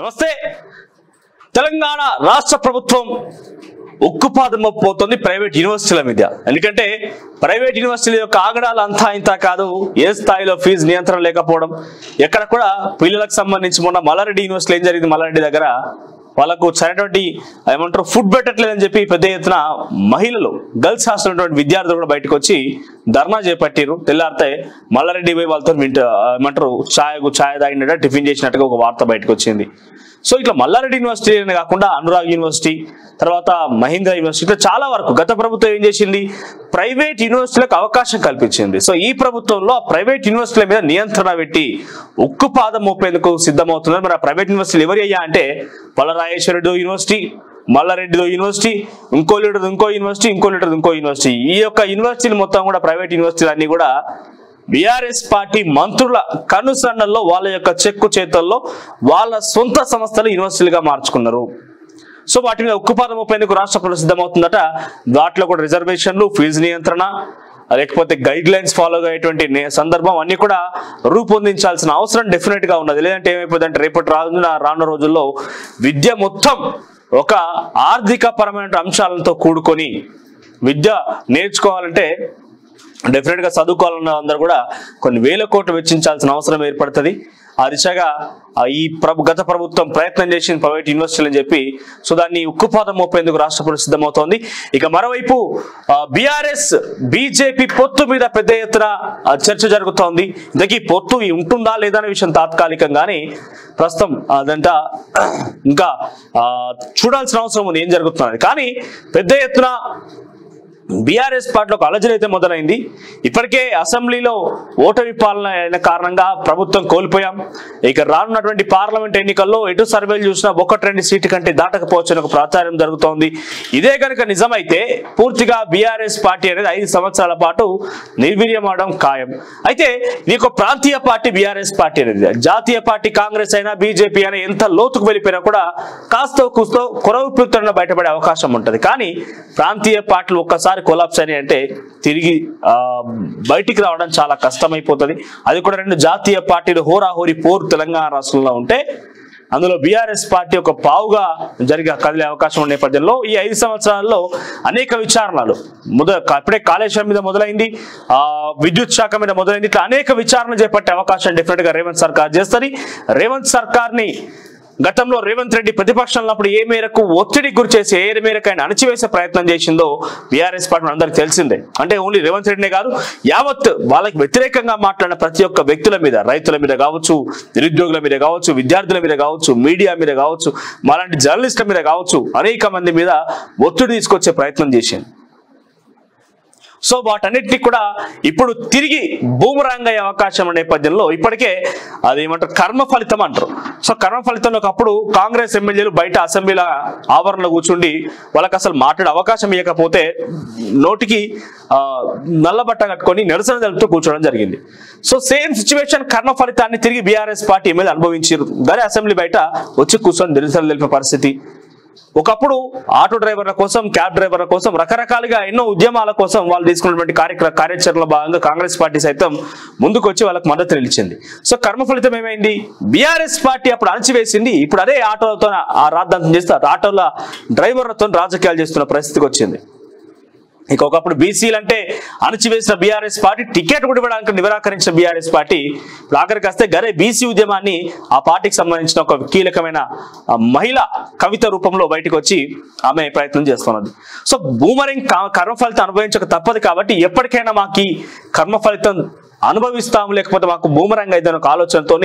నమస్తే. తెలంగాణ రాష్ట్ర ప్రభుత్వం ఉక్కుపాదం పోతుంది ప్రైవేట్ యూనివర్సిటీల మీద. ఎందుకంటే ప్రైవేట్ యూనివర్సిటీల యొక్క ఆగడాలు అంతా ఇంత కాదు. ఏ స్థాయిలో ఫీజు నియంత్రణ లేకపోవడం, ఎక్కడ కూడా పిల్లలకు సంబంధించి మొన్న మల్లారెడ్డి యూనివర్సిటీలో ఏం జరిగింది, మల్లారెడ్డి దగ్గర వాళ్ళకు సరైనటువంటి ఏమంటారు ఫుడ్ పెట్టట్లేదని చెప్పి పెద్ద ఎత్తున మహిళలు గర్ల్స్ హాస్టల్ ఉన్నటువంటి విద్యార్థులు కూడా బయటకు వచ్చి ధర్నా చేపట్టారు. తెల్లారితే మల్లారెడ్డి పోయి వాళ్ళతో ఏమంటారు ఛాయ్ తాగినట్టు టిఫిన్ చేసినట్టుగా ఒక వార్త బయటకు వచ్చింది. సో ఇట్లా మల్లారెడ్డి యూనివర్సిటీ కాకుండా అనురాగ్ యూనివర్సిటీ, తర్వాత మహీంద్రా యూనివర్సిటీ, ఇట్లా చాలా వరకు గత ప్రభుత్వం ఏం చేసింది, ప్రైవేట్ యూనివర్సిటీలకు అవకాశం కల్పించింది. సో ఈ ప్రభుత్వంలో ఆ ప్రైవేట్ యూనివర్సిటీల మీద నియంత్రణ పెట్టి ఉక్కుపాదం మోపేందుకు సిద్ధమవుతున్నారు. మరి ఆ ప్రైవేట్ యూనివర్సిటీలు ఎవరు అయ్యా అంటే పల్లరాజేశ్వరుడు యూనివర్సిటీ, మల్లారెడ్డిదో యూనివర్సిటీ, ఇంకో లీడర్ ఇంకో యూనివర్సిటీ, ఇంకో లీడర్ ఇంకో యూనివర్సిటీ. ఈ యొక్క యూనివర్సిటీలు మొత్తం కూడా ప్రైవేట్ యూనివర్సిటీలు అన్ని కూడా బీఆర్ఎస్ పార్టీ మంత్రుల కనుసన్నల్లో వాళ్ళ యొక్క చెక్కు చేతుల్లో వాళ్ళ సొంత సంస్థలు యూనివర్సిటీలుగా మార్చుకున్నారు. సో వాటి మీద ఉక్కుపాదం మోపేందుకు రాష్ట్ర ప్రభుత్వం సిద్ధమవుతుందట. వాటిలో కూడా రిజర్వేషన్లు, ఫీజు నియంత్రణ, లేకపోతే గైడ్ లైన్స్ ఫాలో అయ్యేటువంటి సందర్భం అన్ని కూడా రూపొందించాల్సిన అవసరం డెఫినెట్ గా ఉన్నది. లేదంటే ఏమైపోతుందంటే రేపటి రానున్న రోజుల్లో విద్య మొత్తం ఒక ఆర్థిక పరమైన అంశాలతో కూడుకొని విద్య నేర్చుకోవాలంటే డెఫినెట్ గా చదువుకోవాలన్న అందరూ కూడా కొన్ని వేల కోట్లు వెచ్చించాల్సిన అవసరం ఏర్పడుతుంది. ఆ దిశగా ఈ గత ప్రభుత్వం ప్రయత్నం చేసింది ప్రైవేట్ యూనివర్సిటీలు అని చెప్పి. సో దాన్ని ఉక్కుపాదం మోపేందుకు రాష్ట్ర ప్రభుత్వం సిద్ధమవుతోంది. ఇక మరోవైపు బీఆర్ఎస్ బీజేపీ పొత్తు మీద పెద్ద ఎత్తున చర్చ జరుగుతోంది. ఇంతకీ పొత్తు ఉంటుందా లేదా అనే విషయం తాత్కాలికంగానే ప్రస్తుతం అదంతా ఇంకా చూడాల్సిన అవసరం ఉంది ఏం జరుగుతున్నది. కానీ పెద్ద ఎత్తున బీఆర్ఎస్ పార్టీలో ఒక అలజడి అయితే మొదలైంది. ఇప్పటికే అసెంబ్లీలో ఓటమి పాలన అయిన కారణంగా ప్రభుత్వం కోల్పోయాం. ఇక రానున్నటువంటి పార్లమెంట్ ఎన్నికల్లో ఎటు సర్వేలు చూసినా 1-2 సీటు కంటే దాటకపోవచ్చని ఒక ప్రచారం జరుగుతోంది. ఇదే కనుక నిజమైతే పూర్తిగా బీఆర్ఎస్ పార్టీ అనేది 5 సంవత్సరాల పాటు నిర్వీర్యం అవడం ఖాయం. అయితే ఇది ఒక ప్రాంతీయ పార్టీ బీఆర్ఎస్ పార్టీ అనేది. జాతీయ పార్టీ కాంగ్రెస్ అయినా బీజేపీ అయినా ఎంత లోతుకు వెళ్ళిపోయినా కూడా కాస్తో కూస్తో కొరవుపుతన బయటపడే అవకాశం ఉంటుంది. కానీ ప్రాంతీయ పార్టీలు ఒక్కసారి కొలాప్స్ అని అంటే తిరిగి బయటికి రావడం చాలా కష్టమైపోతుంది. అది కూడా 2 జాతీయ పార్టీలు హోరాహోరీ పోరు తెలంగాణ రాష్ట్రంలో ఉంటే అందులో బీఆర్ఎస్ పార్టీ ఒక పావుగా కదిలే అవకాశం ఉన్న నేపథ్యంలో ఈ 5 సంవత్సరాల్లో అనేక విచారణలు అప్పుడే కాళేశ్వరం మీద మొదలైంది, విద్యుత్ శాఖ మీద మొదలైంది. ఇట్లా అనేక విచారణలు చేపట్టే అవకాశం డెఫినెట్ గా రేవంత్ సర్కార్ చేస్తుంది. రేవంత్ సర్కార్ ని గతంలో రేవంత్ రెడ్డి ప్రతిపక్షంలో అప్పుడు ఏ మేరకు ఒత్తిడికి గురి చేసి ఏ మేరకు ఆయన అణచివేసే ప్రయత్నం చేసిందో బీఆర్ఎస్ పార్టీ అందరికి తెలిసిందే. అంటే ఓన్లీ రేవంత్ రెడ్డినే కాదు, యావత్ వాళ్ళకి వ్యతిరేకంగా మాట్లాడిన ప్రతి ఒక్క వ్యక్తుల మీద, రైతుల మీద కావచ్చు, నిరుద్యోగుల మీద కావచ్చు, విద్యార్థుల మీద కావచ్చు, మీడియా మీద కావచ్చు, మాలాంటి జర్నలిస్టుల మీద కావచ్చు, అనేక మంది మీద ఒత్తిడి తీసుకొచ్చే ప్రయత్నం చేసింది. సో వాటన్నిటినీ కూడా ఇప్పుడు తిరిగి బూమరాంగ్ అయ్యే అవకాశం నేపథ్యంలో ఇప్పటికే అదేమంటారు కర్మ ఫలితం అంటారు. సో కర్మ ఫలితంలో ఒకప్పుడు కాంగ్రెస్ ఎమ్మెల్యేలు బయట అసెంబ్లీల ఆవరణలో కూర్చుండి వాళ్ళకి అసలు మాట్లాడే అవకాశం ఇవ్వకపోతే నోటికి నల్లబట్ట కట్టుకొని నిరసన తెలుపుతూ కూర్చోవడం జరిగింది. సో సేమ్ సిచ్యువేషన్ కర్మ ఫలితాన్ని తిరిగి బీఆర్ఎస్ పార్టీ ఎమ్మెల్యే అనుభవించారు. దాని అసెంబ్లీ బయట వచ్చి కూర్చొని నిరసన తెలిపే పరిస్థితి. ఒకప్పుడు ఆటో డ్రైవర్ల కోసం, క్యాబ్ డ్రైవర్ల కోసం, రకరకాలుగా ఎన్నో ఉద్యమాల కోసం వాళ్ళు తీసుకున్నటువంటి కార్యాచరణలో భాగంగా కాంగ్రెస్ పార్టీ సైతం ముందుకు వచ్చి వాళ్ళకి మద్దతు నిలిచింది. సో కర్మ ఫలితం ఏమైంది, బీఆర్ఎస్ పార్టీ అప్పుడు అణచివేసింది. ఇప్పుడు అదే ఆటోలతో రాద్ధాంతం చేస్తారు, ఆటోల డ్రైవర్లతో రాజకీయాలు చేస్తున్న పరిస్థితికి వచ్చింది. ఇక ఒకప్పుడు బీసీలు అంటే అణచివేసిన బీఆర్ఎస్ పార్టీ, టికెట్ కూడా ఇవ్వడానికి నిరాకరించిన బీఆర్ఎస్ పార్టీ ఇప్పుడు ఆఖరికి వస్తే గరే బీసీ ఉద్యమాన్ని ఆ పార్టీకి సంబంధించిన ఒక కీలకమైన మహిళ కవిత రూపంలో బయటకు వచ్చి ఆమె ప్రయత్నం చేస్తున్నది. సో బూమరింగ్ కర్మ ఫలితం అనుభవించక తప్పదు. కాబట్టి ఎప్పటికైనా మాకు కర్మ ఫలితం అనుభవిస్తాము, లేకపోతే మాకు బూమరంగ్ అయితే ఒక ఆలోచనతో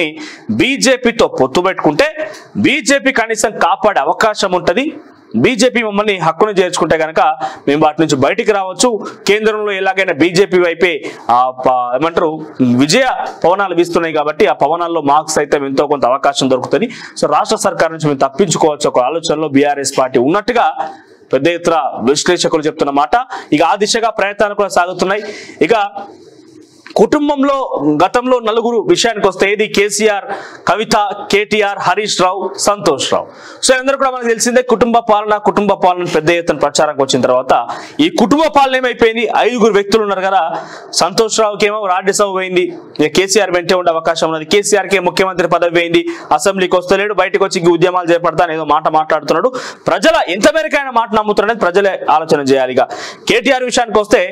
బీజేపీతో పొత్తు పెట్టుకుంటే బీజేపీ కనీసం కాపాడే అవకాశం ఉంటుంది. బీజేపీ మమ్మల్ని హక్కును చేర్చుకుంటే కనుక మేము వాటి నుంచి బయటికి రావచ్చు. కేంద్రంలో ఎలాగైనా బీజేపీ వైపే ఏమంటారు విజయ పవనాలు వీస్తున్నాయి కాబట్టి ఆ పవనాల్లో మాకు సైతం ఎంతో కొంత అవకాశం దొరుకుతుంది. సో రాష్ట్ర సర్కార్ నుంచి మేము తప్పించుకోవచ్చు ఒక ఆలోచనలో బీఆర్ఎస్ పార్టీ ఉన్నట్టుగా పెద్ద ఎత్తున విశ్లేషకులు చెప్తున్న మాట. ఇక ఆ దిశగా ప్రయత్నాలు కూడా సాగుతున్నాయి. ఇక కుటుంబంలో గతంలో నలుగురు విషయానికి వస్తే ఇది కేసీఆర్, కవిత, కేటీఆర్, హరీష్ రావు, సంతోష్ రావు. సో అందరూ కూడా మనకు తెలిసిందే కుటుంబ పాలన పెద్ద ఎత్తున ప్రచారంకి వచ్చిన తర్వాత ఈ కుటుంబ పాలన ఏమైపోయింది, 5 వ్యక్తులు ఉన్నారు కదా. సంతోష్ రావుకి ఏమో రాజ్యసభ పోయింది, కేసీఆర్ వెంటే ఉండే అవకాశం ఉన్నది. కేసీఆర్కి ముఖ్యమంత్రి పదవి పోయింది, అసెంబ్లీకి వస్తలేడు, బయటకు వచ్చి ఉద్యమాలు చేపడతాను ఏదో మాట మాట్లాడుతున్నాడు. ప్రజల ఎంత మేరకు ఆయన మాట నమ్ముతున్నాడు ప్రజలే ఆలోచన చేయాలి. ఇక కేటీఆర్ విషయానికి వస్తే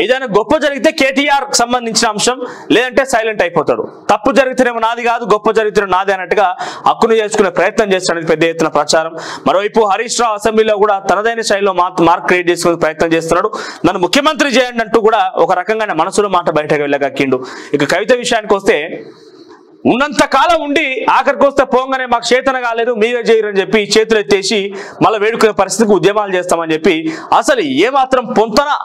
ఏదైనా గొప్ప జరిగితే కేటీఆర్ సంబంధించిన అంశం, లేదంటే సైలెంట్ అయిపోతాడు. తప్పు జరిగితేనేమో నాది కాదు, గొప్ప జరిగితే నాది అన్నట్టుగా హక్కును చేసుకునే ప్రయత్నం చేస్తున్నాడు పెద్ద ఎత్తున ప్రచారం. మరోవైపు హరీష్ రావు అసెంబ్లీలో కూడా తనదైన శైలిలో మార్క్ క్రియేట్ చేసుకునే ప్రయత్నం చేస్తున్నాడు. నన్ను ముఖ్యమంత్రి చేయండి అంటూ కూడా ఒక రకంగా మనసులో మాట బయటకు వెళ్ళగక్కిండు. ఇక కవిత విషయానికి వస్తే ఉన్నంత కాలం ఉండి ఆఖరికి వస్తే పోగానే మాకు చేతన కాలేదు మీరే చేయరని చెప్పి చేతులు ఎత్తేసి మళ్ళీ వేడుకునే పరిస్థితికి ఉద్యమాలు చేస్తామని చెప్పి అసలు ఏమాత్రం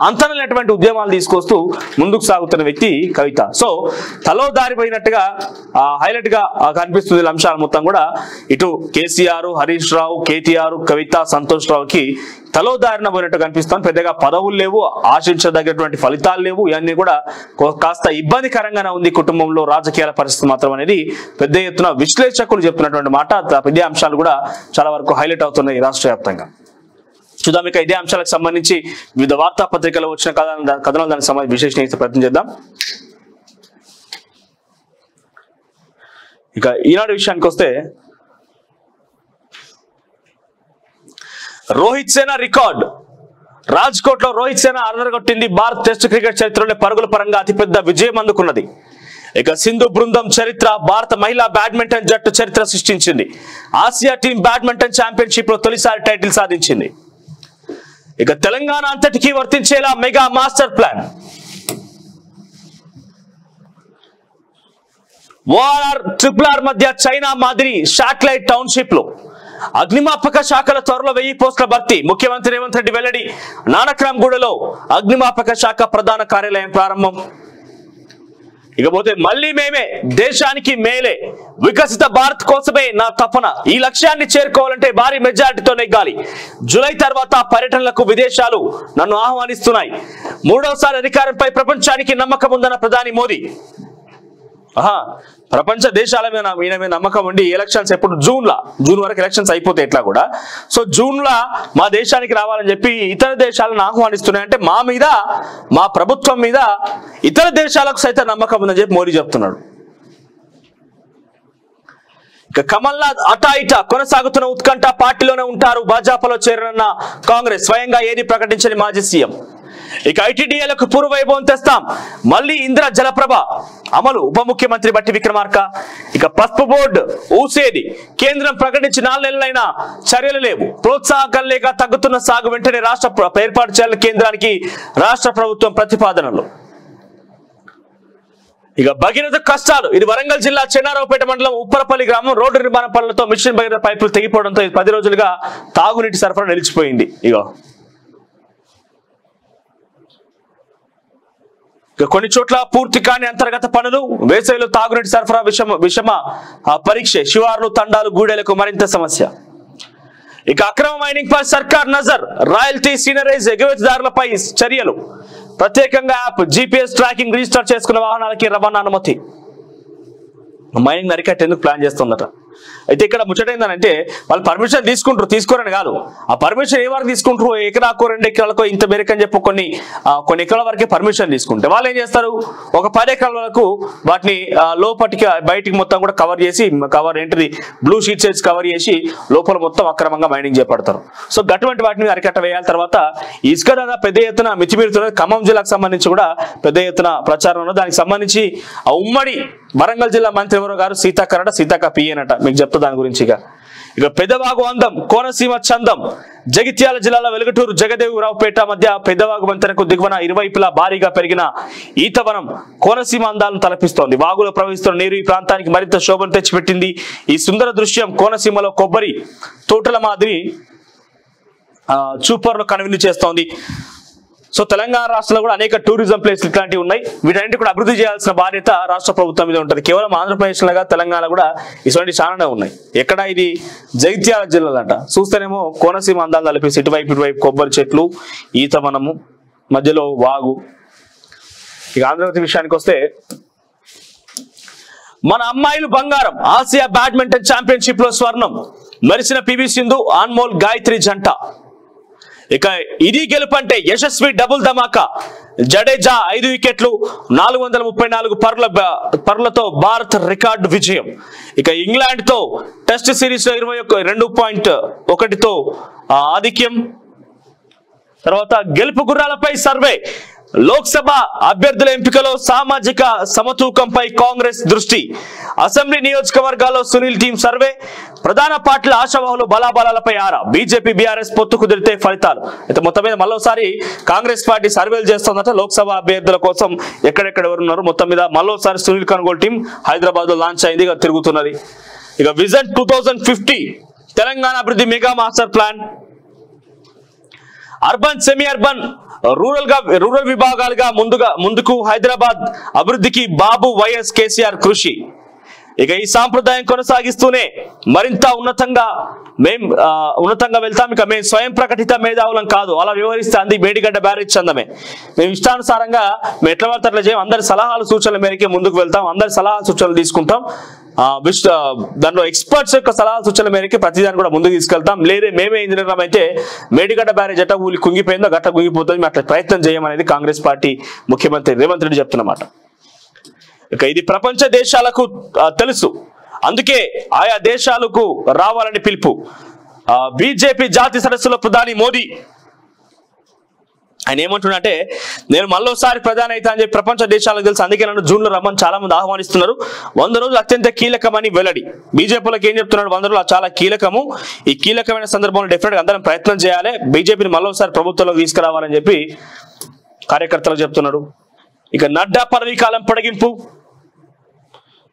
అంతనటువంటి ఉద్యమాలు తీసుకొస్తూ ముందుకు సాగుతున్న వ్యక్తి కవిత. సో తలో దారిపోయినట్టుగా హైలైట్ గా కనిపిస్తుంది అంశాలు మొత్తం కూడా. ఇటు కేసీఆర్, హరీష్ రావు, కేటీఆర్, కవిత, సంతోష్ రావుకి తలో దారిన పోయినట్టు కనిపిస్తాను. పెద్దగా పదవులు లేవు, ఆశించదగ్గటువంటి ఫలితాలు లేవు. ఇవన్నీ కూడా కాస్త ఇబ్బందికరంగానే ఉంది కుటుంబంలో రాజకీయాల పరిస్థితి మాత్రం అనేది పెద్ద ఎత్తున విశ్లేషకులు చెప్తున్నటువంటి మాట. ఇదే అంశాలు కూడా చాలా వరకు హైలైట్ అవుతున్నాయి రాష్ట్ర వ్యాప్తంగా. చూద్దాం ఇక ఇదే అంశాలకు సంబంధించి వివిధ వార్తాపత్రికల్లో వచ్చిన కథనాలు దానికి సంబంధించి విశ్లేషణ ప్రయత్నం చేద్దాం. ఇక ఈనాడు విషయానికి వస్తే రోహిత్ సేన రికార్డ్. రాజ్కోట్ లో రోహిత్ సేన అదరగొట్టింది. భారత్ టెస్ట్ క్రికెట్ చరిత్రలో పరుగుల పరంగా అతిపెద్ద విజయం అందుకున్నది. ఇక సింధు బృందం చరిత్ర, భారత మహిళా బ్యాడ్మింటన్ జట్టు చరిత్ర సృష్టించింది. ఆసియా టీం బ్యాడ్మింటన్ ఛాంపియన్షిప్ లో తొలిసారి టైటిల్ సాధించింది. ఇక తెలంగాణ అంతటికీ వర్తించేలా mega master plan. ORR RRR మధ్య చైనా మాదిరి శాటిలైట్ టౌన్షిప్ లో అగ్నిమాపక శాఖల త్వరలో 1000 పోస్టుల భర్తీ. ముఖ్యమంత్రి రేవంత్ రెడ్డి వెల్లడి. నానక్రామ్గూడలో అగ్నిమాపక శాఖ ప్రధాన కార్యాలయం ప్రారంభం. ఇకపోతే మళ్ళీ మేమే, దేశానికి మేలే, వికసిత భారత్ కోసమే నా తపన. ఈ లక్ష్యాన్ని చేరుకోవాలంటే భారీ మెజారిటీతో నెగ్గాలి. జూలై తర్వాత పర్యటనలకు విదేశాలు నన్ను ఆహ్వానిస్తున్నాయి. 3వసారి అధికారంపై ప్రపంచానికి నమ్మకం ఉందన్న ప్రధాని మోదీ. ప్రపంచ దేశాల మీద నమ్మకం ఉండి ఎలక్షన్స్ ఎప్పుడు జూన్ వరకు ఎలక్షన్స్ అయిపోతాయి ఎట్లా కూడా. సో జూన్ లో మా దేశానికి రావాలని చెప్పి ఇతర దేశాలను ఆహ్వానిస్తున్నాయి. అంటే మా మీద, మా ప్రభుత్వం మీద ఇతర దేశాలకు సైతం నమ్మకం ఉందని చెప్పి మోడీ చెప్తున్నాడు. ఇక కమల్నాథ్ అటా ఇటా కొనసాగుతున్న ఉత్కంఠ. పార్టీలోనే ఉంటారు, భాజపాలో చేరనున్న కాంగ్రెస్. స్వయంగా ఏది ప్రకటించని మాజీ సీఎం. ఇక ఐటీడీఏలకు పూర్వవైభవం తెస్తాం. మళ్ళీ ఇంద్ర జలప్రభ అమలు. ఉప ముఖ్యమంత్రి బట్టి విక్రమార్క. ఇక పసుపు బోర్డు ఊసేది. కేంద్రం ప్రకటించి 4 నెలలైనా చర్యలు లేవు. ప్రోత్సాహకం లేక తగ్గుతున్న సాగు. వెంటనే రాష్ట్ర ఏర్పాటు చేయాలని కేంద్రానికి రాష్ట్ర ప్రభుత్వం ప్రతిపాదనలు. ఇక భగీరథ కష్టాలు. ఇది వరంగల్ జిల్లా చెన్నారావుపేట మండలం ఉప్పరపల్లి గ్రామం. రోడ్డు నిర్మాణ పనులతో మిషన్ భగీరథ పైపులు తెగిపోవడంతో 10 రోజులుగా తాగునీటి సరఫరా నిలిచిపోయింది. కొన్ని చోట్ల పూర్తి కాని అంతర్గత పనులు. వేసవిలో తాగునీటి సరఫరా విషమ పరీక్ష. శివార్లు, తండాలు, గూడెలకు మరింత సమస్య. ఇక అక్రమ మైనింగ్ పై సర్కార్ నజర్. రాయల్టీ సీనరైజ్ ఎగుమతిదారులపై చర్యలు. ప్రత్యేకంగా యాప్, GPS ట్రాకింగ్. రిజిస్టర్ చేసుకున్న వాహనాలకి రవాణా అనుమతి. మైనింగ్ అరికట్టేందుకు ప్లాన్ చేస్తుందట. అయితే ఇక్కడ ముచ్చటైందనంటే వాళ్ళు పర్మిషన్ తీసుకోరని కాదు. ఆ పర్మిషన్ ఏ వరకు తీసుకుంటారు, ఎకరాకో 2 ఎకరాలకో ఇంత మేరకు అని చెప్పి కొన్ని ఎకరాల వరకే పర్మిషన్ తీసుకుంటే వాళ్ళు ఏం చేస్తారు, ఒక 10 ఎకరాల వరకు వాటిని లోపటికి బయటికి మొత్తం కూడా కవర్ చేసి బ్లూ షీట్స్ వేసి కవర్ చేసి లోపల మొత్తం అక్రమంగా మైనింగ్ చేపడతారు. సో అటువంటి వాటిని అరికట్ట వేయాలి. తర్వాత ఇసుక ధర పెద్ద ఎత్తున మితిమీరుతున్నది. ఖమ్మం జిల్లాకు సంబంధించి కూడా పెద్ద ఎత్తున ప్రచారం ఉన్నది. దానికి సంబంధించి ఆ ఉమ్మడి వరంగల్ జిల్లా మంత్రి ఎవరో గారు సీతాక పియ్యనట, మీకు చెప్తా దాని గురించి. ఇక పెద్దవాగు అందం, కోనసీమ చందం. జగిత్యాల జిల్లాలో వెలుగటూరు జగదేవరావుపేట మధ్య పెద్దవాగు వంతెనకు దిగువన ఇరువైపులా భారీగా పెరిగిన ఈతవనం కోనసీమ అందాలను తలపిస్తోంది. వాగులో ప్రవహిస్తున్న నీరు ఈ ప్రాంతానికి మరింత శోభను తెచ్చిపెట్టింది. ఈ సుందర దృశ్యం కోనసీమలో కొబ్బరి తోటల మాదిరి చూపర్లు కనువిందు చేస్తోంది. సో తెలంగాణ రాష్ట్రంలో కూడా అనేక టూరిజం ప్లేస్లు ఇట్లాంటివి ఉన్నాయి. వీటన్నిటి కూడా అభివృద్ధి చేయాల్సిన బాధ్యత రాష్ట్ర ప్రభుత్వం మీద ఉంటుంది. కేవలం ఆంధ్రప్రదేశ్ లాగా తెలంగాణ కూడా ఇటువంటి చాలానే ఉన్నాయి. ఎక్కడ ఇది జగిత్యాల జిల్లాలంట. చూస్తేనేమో కోనసీమ అందాలు తలపేసి ఇటువైపు కొబ్బరి చెట్లు, ఈతవనము, మధ్యలో వాగు. ఇక ఆంధ్రజ్యోతి విషయానికి వస్తే, మన అమ్మాయిలు బంగారం, ఆసియా బ్యాడ్మింటన్ ఛాంపియన్షిప్ లో స్వర్ణం, మెరిసిన పివి సింధు, అన్మోల్, గాయత్రి జంట. ఇక ఇది గెలుపంటే యశస్వి డబుల్ ధమాకా, జడేజా 5 వికెట్లు, 434 పరులతో భారత్ రికార్డు విజయం. ఇక ఇంగ్లాండ్ తో టెస్ట్ సిరీస్ లో 22.1తో ఆధిక్యం. తర్వాత గెలుపు గుర్రాలపై సర్వే, లోక్సభ అభ్యర్థుల ఎంపికలో సామాజిక సమతూకంపై కాంగ్రెస్ దృష్టి, అసెంబ్లీ నియోజకవర్గాల్లో సునీల్ టీం సర్వే, ప్రధాన పార్టీల ఆశావాహులు బలాబలాలపై ఆరా, బీజేపీ బీఆర్ఎస్ పొత్తు కుదిరితే ఫలితాలు. అయితే మొత్తం మీద మరోసారి కాంగ్రెస్ పార్టీ సర్వేలు చేస్తుందట లోక్సభ అభ్యర్థుల కోసం, ఎక్కడెక్కడ ఎవరున్నారు. మొత్తం మీద మరోసారి సునీల్ కొనుగోలు టీం హైదరాబాద్ లో లాంచ్ అయింది, తిరుగుతున్నది. ఇక విజన్ 2050 తెలంగాణ అభివృద్ధి mega master plan, urban, semi urban, rural విభాగాలుగా ముందుకు హైదరాబాద్ అభివృద్ధికి బాబు, వైఎస్, కేసీఆర్ కృషి. ఇక ఈ సాంప్రదాయం కొనసాగిస్తూనే మరింత ఉన్నతంగా వెళ్తాం. ఇక మేము స్వయం ప్రకటిత మేధావులం కాదు, అలా వ్యవహరిస్తే అంది మేడిగడ్డ బ్యారేజ్ చందమే. మేము ఇష్టానుసారంగా మేము ఎట్లా పడితే అట్లా చేయం, అందరి సలహాలు సూచనల మేరకే ముందుకు వెళ్తాం, అందరి సలహా సూచనలు తీసుకుంటాం. దాంట్లో ఎక్స్పర్ట్స్ యొక్క సలహా సూచనల మేరకి ప్రతిదాన్ని కూడా ముందుకు తీసుకెళ్తాం. లేదే మేమే ఇంజనీర్ అయితే మేడిగడ్డ బ్యారేజ్ ఎట్లా ఊలి కుంగిపోయిందో గట్ట కుంగిపోతుంది, అట్లా ప్రయత్నం చేయమనేది కాంగ్రెస్ పార్టీ ముఖ్యమంత్రి రేవంత్ రెడ్డి చెప్తున్నమాట. ఇక ఇది ప్రపంచ దేశాలకు తెలుసు, అందుకే ఆయా దేశాలకు రావాలని పిలుపు. బీజేపీ జాతీయ సదస్సులో ప్రధాని మోదీ ఆయన ఏమంటున్నారంటే, నేను మళ్ళోసారి ప్రధాని అయితే అని చెప్పి ప్రపంచ దేశాలకు తెలుసు, అందుకే నన్ను జూన్లో రమ్మని చాలా మంది ఆహ్వానిస్తున్నారు. 100 రోజులు అత్యంత కీలకమని వెల్లడి. బీజేపీలకు ఏం చెప్తున్నాడు, 100 రోజులు చాలా కీలకము, ఈ కీలకమైన సందర్భంలో డెఫినెట్ గా అందరం ప్రయత్నం చేయాలి, బీజేపీని మళ్ళోసారి ప్రభుత్వంలోకి తీసుకురావాలని చెప్పి కార్యకర్తలకు చెప్తున్నాడు. ఇక నడ్డా పదవీ కాలం పొడిగింపు,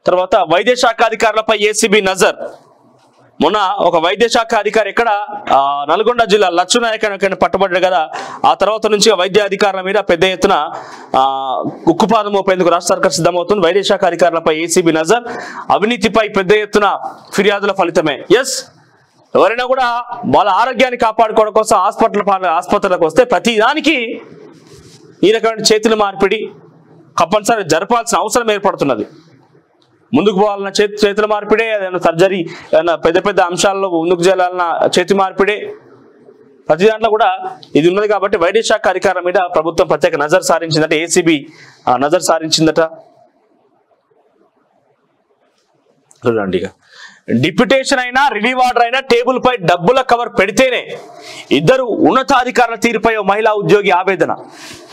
తర్వాత వైద్య శాఖ అధికారులపై ఏసీబీ నజర్. మొన్న ఒక వైద్య శాఖ అధికారి ఎక్కడ నల్గొండ జిల్లా లచ్చునాయక్ పట్టుబడ్డాడు కదా, ఆ తర్వాత నుంచి వైద్య అధికారుల మీద పెద్ద ఎత్తున ఉక్కుపాదం మోపేందుకు రాష్ట్ర సర్కార్ సిద్ధమవుతుంది. వైద్య శాఖ అధికారులపై ఏసీబీ నజర్, అవినీతిపై పెద్ద ఎత్తున ఫిర్యాదుల ఫలితమే. ఎవరైనా కూడా వాళ్ళ ఆరోగ్యాన్ని కాపాడుకోవడం కోసం ఆసుపత్రులకు వస్తే ప్రతి దానికి ఈ రకమైన చేతుల మార్పిడి కంపల్సరీ జరపాల్సిన అవసరం ఏర్పడుతున్నది. ముందుకు పోవాలన్న చేతుల మార్పిడే, ఏదైనా సర్జరీ, ఏదైనా పెద్ద పెద్ద అంశాల్లో ముందుకు చేయాలన్న చేతి మార్పిడే, ప్రతి దాంట్లో కూడా ఇది ఉన్నది. కాబట్టి వైద్య శాఖ అధికారుల మీద ప్రభుత్వం ప్రత్యేక నజర్ సారించిందట, ఏసీబీ నజర్ సారించిందట. చూడండి, డిప్యుటేషన్ అయినా రిలీవ్ ఆర్డర్ అయినా టేబుల్ పై డబ్బుల కవర్ పెడితేనే. ఇద్దరు ఉన్నతాధికారుల తీరుపై మహిళా ఉద్యోగి ఆవేదన,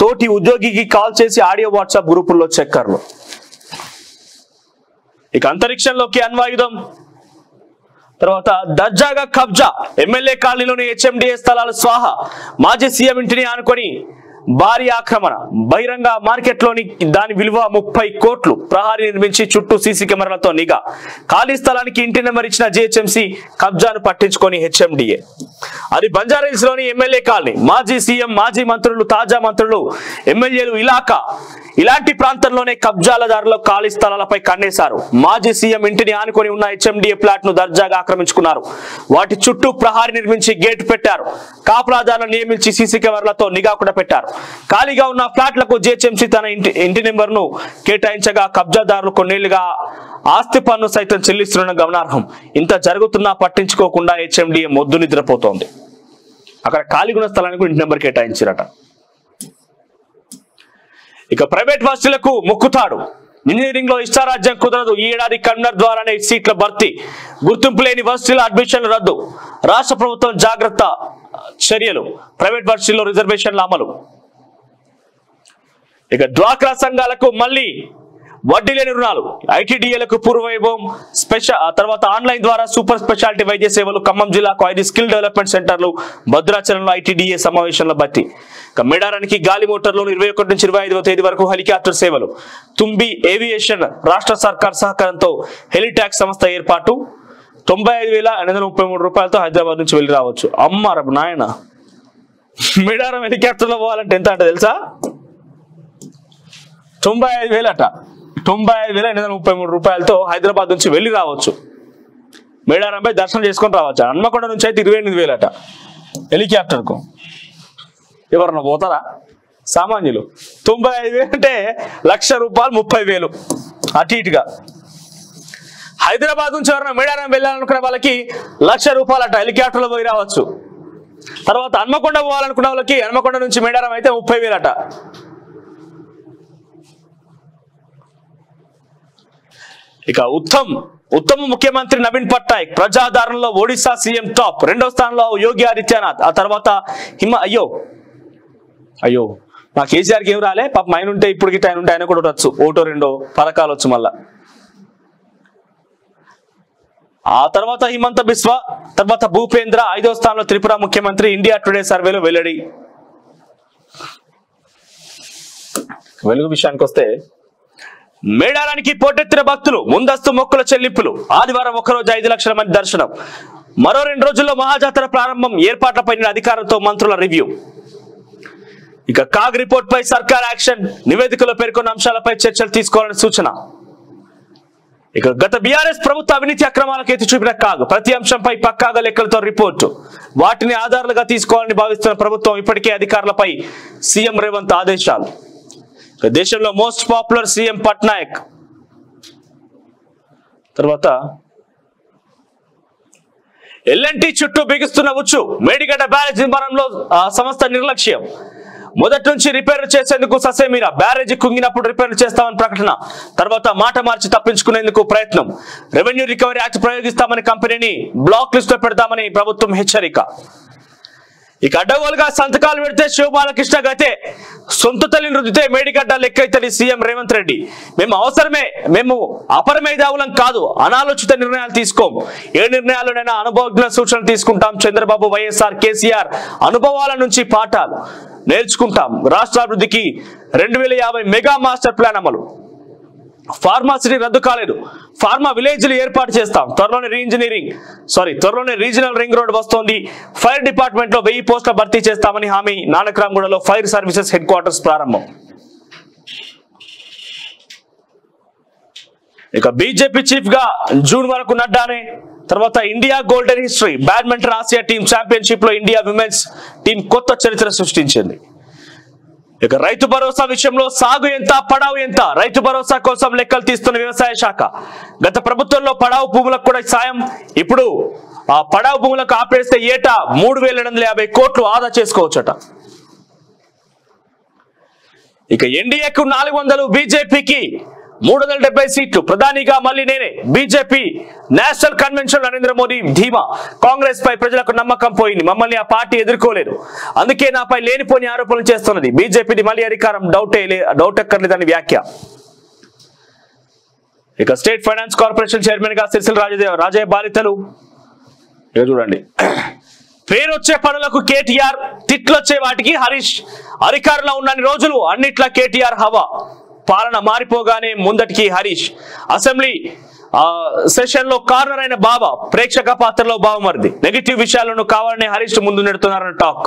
తోటి ఉద్యోగికి కాల్ చేసి ఆడియో వాట్సాప్ గ్రూపుల్లో చక్కర్లు. ఇక అంతరిక్షంలోకి అణ్వాయుధం, తర్వాత దర్జాగా కబ్జా, ఎమ్మెల్యే కాలనీలోని హెచ్ఎండిఏ స్థలాలు స్వాహా, మాజీ సీఎం ఇంటిని ఆనుకొని భారీ ఆక్రమణ, బహిరంగ మార్కెట్లోని దాని విలువ 30 కోట్లు, ప్రహారీ నిర్మించి చుట్టూ సీసీ కెమెరాలతో నిఘా, ఖాళీ స్థలానికి ఇంటి నెంబర్ ఇచ్చిన జీహెచ్ఎంసీ, కబ్జాను పట్టించుకొని హెచ్ఎండిఏ. అది బంజారాహిల్స్ లోని ఎమ్మెల్యే కాలనీ, మాజీ సీఎం, మాజీ మంత్రులు, తాజా మంత్రులు, ఎమ్మెల్యేలు ఇలాంటి ప్రాంతంలోనే కబ్జాలదారులు ఖాళీ స్థలాలపై కన్నేశారు. మాజీ సీఎం ఇంటిని ఆనుకొని ఉన్న హెచ్ఎండిఏ ప్లాట్ ను దర్జాగా ఆక్రమించుకున్నారు. వాటి చుట్టూ ప్రహారీ నిర్మించి గేటు పెట్టారు. కాపలాదారులను నియమించి సీసీ కెమెరాలతో నిఘా కూడా పెట్టారు. ఖాళీగా ఉన్న ఫ్లాట్లకు జీహెచ్ఎంసీ తన ఇంటి నెంబర్ ను కేటాయించగా కబ్జాదారులు కొన్నేళ్లుగా ఆస్తి పన్ను సైతం చెల్లిస్తున్న గమనార్హం. ఇంత జరుగుతున్నా పట్టించుకోకుండా హెచ్ఎండిఏ మొద్దు నిద్రపోతోంది. అక్కడ ఖాళీగా ఉన్న స్థలానికి ఇంటి నెంబర్ కేటాయించారట. ఇక ప్రైవేట్ వర్సిటీలకు మొక్కుతాడు, ఇంజనీరింగ్ లో ఇష్టారాజ్యం కుదరదు, ఈ ఏడాది కన్వీనర్ ద్వారానే సీట్ల భర్తీ, గుర్తింపు లేని వర్సిటీల అడ్మిషన్లు రద్దు, రాష్ట్ర ప్రభుత్వం జాగ్రత్త చర్యలు, ప్రైవేట్ వర్సిటీల్లో రిజర్వేషన్ల అమలు. ఇక డ్వాక్రా సంఘాలకు మళ్ళీ వడ్డీ లేని రుణాలు, ఐటీడీఏలకు పూర్వవైభవం, తర్వాత ఆన్లైన్ ద్వారా సూపర్ స్పెషాలిటీ వైద్య సేవలు, ఖమ్మం జిల్లాకు 5 స్కిల్ డెవలప్మెంట్ సెంటర్లు, భద్రాచలంలో ఐటీడీఏ సమావేశంలో భర్తీ. మేడారానికి గాలి మోటార్లు 21 నుంచి 25వ తేదీ వరకు హెలికాప్టర్ సేవలు, తుంబి ఏవియేషన్ రాష్ట్ర సర్కార్ సహకారంతో హెలిటాక్స్ సంస్థ ఏర్పాటు, 95,833 రూపాయలతో హైదరాబాద్ నుంచి వెళ్ళి రావచ్చు. అమ్మ నాయన, మేడారం హెలికాప్టర్ లో పోవాలంటే ఎంత అంటే తెలుసా, 95,000 అట, 95,833 రూపాయలతో హైదరాబాద్ నుంచి వెళ్ళి రావచ్చు. మేడారంపై దర్శనం చేసుకొని రావచ్చు. హన్మకొండ నుంచి అయితే 28,000 అట హెలికాప్టర్ కు. ఎవరన్నా పోతారా? సామాన్యులు. 95,000 అంటే ₹1,00,000 30,000 అటు ఇటుగా. హైదరాబాద్ నుంచి ఎవరైనా మేడారం వెళ్ళాలనుకున్న వాళ్ళకి ₹1,00,000 అట, హెలికాప్టర్లో పోయి రావచ్చు. తర్వాత హన్మకొండ పోవాలనుకున్న వాళ్ళకి హన్మకొండ నుంచి మేడారం అయితే 30,000 అట. ఇక ఉత్తమ ముఖ్యమంత్రి నవీన్ పట్నాయక్ ప్రజాదరణలో ఒడిశా సీఎం టాప్. 2వ స్థానంలో యోగి ఆదిత్యనాథ్. ఆ తర్వాత అయ్యో మా కేసీఆర్కి ఏం రాలే పాపం, ఆయన ఉంటే ఇప్పుడు గిట్ట ఆయన ఉంటే ఆయన కూడా వచ్చు, 1-2 పథకాలు వచ్చు మళ్ళా. ఆ తర్వాత హిమంత బిస్వా, తర్వాత భూపేంద్ర. 5వ స్థానంలో త్రిపుర ముఖ్యమంత్రి. ఇండియా టుడే సర్వేలో వెల్లడి. వెలుగు విషయానికి వస్తే మేడారానికి పోటెత్తిన భక్తులు, ముందస్తు మొక్కుల చెల్లింపులు. ఆదివారం ఒక్కరోజు 5 లక్షల మంది దర్శనం. మరో 2 రోజుల్లో మహాజాతర ప్రారంభం. ఏర్పాట్లపై అధికారులతో మంత్రుల రివ్యూ. ఇక కాగ్ రిపోర్ట్ పై సర్కార్ యాక్షన్. నివేదికలో పేర్కొన్న అంశాలపై చర్చలు తీసుకోవాలని సూచన. ఇక గత బీఆర్ఎస్ ప్రభుత్వ అవినీతి అక్రమాలకు ఎత్తి చూపిన కాగ్. ప్రతి అంశంపై పక్కాగా లెక్కలతో రిపోర్టు. వాటిని ఆధారాలుగా తీసుకోవాలని భావిస్తున్న ప్రభుత్వం. ఇప్పటికే అధికారులపై సీఎం రేవంత్ ఆదేశాలు. దేశంలో మోస్ట్ పాపులర్ సీఎం పట్నాయక్. తర్వాత ఎల్ఎన్టీ చుట్టూ బిగుస్తున్న ఉచ్చు. మేడిగడ్డ బ్యారేజ్ నిర్మాణంలో సంస్థ నిర్లక్ష్యం. మొదటి నుంచి రిపేర్ చేసేందుకు ససేమిరా. బ్యారేజీ కుంగినప్పుడు రిపేర్ చేస్తామని ప్రకటన. తర్వాత మాట మార్చి తప్పించుకునేందుకు ప్రయత్నం. రెవెన్యూ రికవరీ యాక్ట్ ప్రయోగిస్తామని కంపెనీని బ్లాక్ లిస్ట్ లో పెడతామని ప్రభుత్వం హెచ్చరిక. ఇక అడ్డగోలుగా సంతకాలు పెడితే శివబాలకృష్ణ గతే. సొంత తల్లిని రుద్దితే మేడిగడ్డ లెక్కైతని సీఎం రేవంత్ రెడ్డి. మేము అపరమేధావులం కాదు, అనాలోచిత నిర్ణయాలు తీసుకోం. ఏ నిర్ణయాల్లోనైనా అనుభవజ్ఞ సూచనలు తీసుకుంటాం. చంద్రబాబు, వైఎస్ఆర్, కేసీఆర్ అనుభవాల నుంచి పాఠాలు నేర్చుకుంటాం. రాష్ట్రాభివృద్ధికి 2050 మెగా మాస్టర్ ప్లాన్ అమలు. ఫార్మాసిటీ రద్దు కాలేదు. ఫార్మా విలేజ్లు ఏర్పాటు చేస్తాం. త్వరలోనే రీజనల్ రింగ్ రోడ్ వస్తోంది. ఫైర్ డిపార్ట్మెంట్ లో 1000 పోస్టుల భర్తీ చేస్తామని హామీ. నానక్రామ్గూడలో ఫైర్ సర్వీసెస్ హెడ్ క్వార్టర్స్ ప్రారంభం. ఇక బీజేపీ చీఫ్ గా జూన్ వరకు నడ్డానే. తర్వాత India golden history. Badminton Asia team championship లో ఇండియా విమెన్స్ టీం కొత్త చరిత్ర సృష్టించింది. ఇక రైతు భరోసా విషయంలో సాగు ఎంత, పడావు ఎంత? రైతు భరోసా కోసం లెక్కలు తీస్తున్న వ్యవసాయ శాఖ. గత ప్రభుత్వంలో పడావు భూములకు కూడా సాయం. ఇప్పుడు ఆ పడావు భూములకు ఆపేస్తే ఏటా 3,850 కోట్లు ఆదా చేసుకోవచ్చట. ఇక ఎన్డీఏకు 400, బీజేపీకి 370 సీట్లు. ప్రధానిగా మళ్ళీ నేనే. BJP national convention Narendra Modi ధీమా. కాంగ్రెస్ పై ప్రజలకు నమ్మకం పోయింది. మమ్మల్ని ఆ పార్టీ ఎదుర్కోలేదు, అందుకే నాపై లేనిపోని ఆరోపణలు చేస్తున్నది. బీజేపీది మళ్ళీ అధికారం డౌట్ ఎక్కర్లేదని వ్యాఖ్య. ఇక స్టేట్ ఫైనాన్స్ కార్పొరేషన్ చైర్మన్ గా సిరిసిల్ల రాజయ్య బాధితులు. ఇక చూడండి, పేరొచ్చే పనులకు కేటీఆర్, తిట్లొచ్చే వాటికి హరీష్. అధికారంలో ఉన్న రోజులు అన్నిట్లా కేటీఆర్ హవా. పాలన మారిపోగానే ముందటికి హరీష్. అసెంబ్లీ సెషన్ లో కార్నర్ అయిన బాబా, ప్రేక్షక పాత్రలో బావమరిది. నెగిటివ్ విషయాలను కావాలని హరీష్ ముందు నెడుతున్నారన్న టాక్.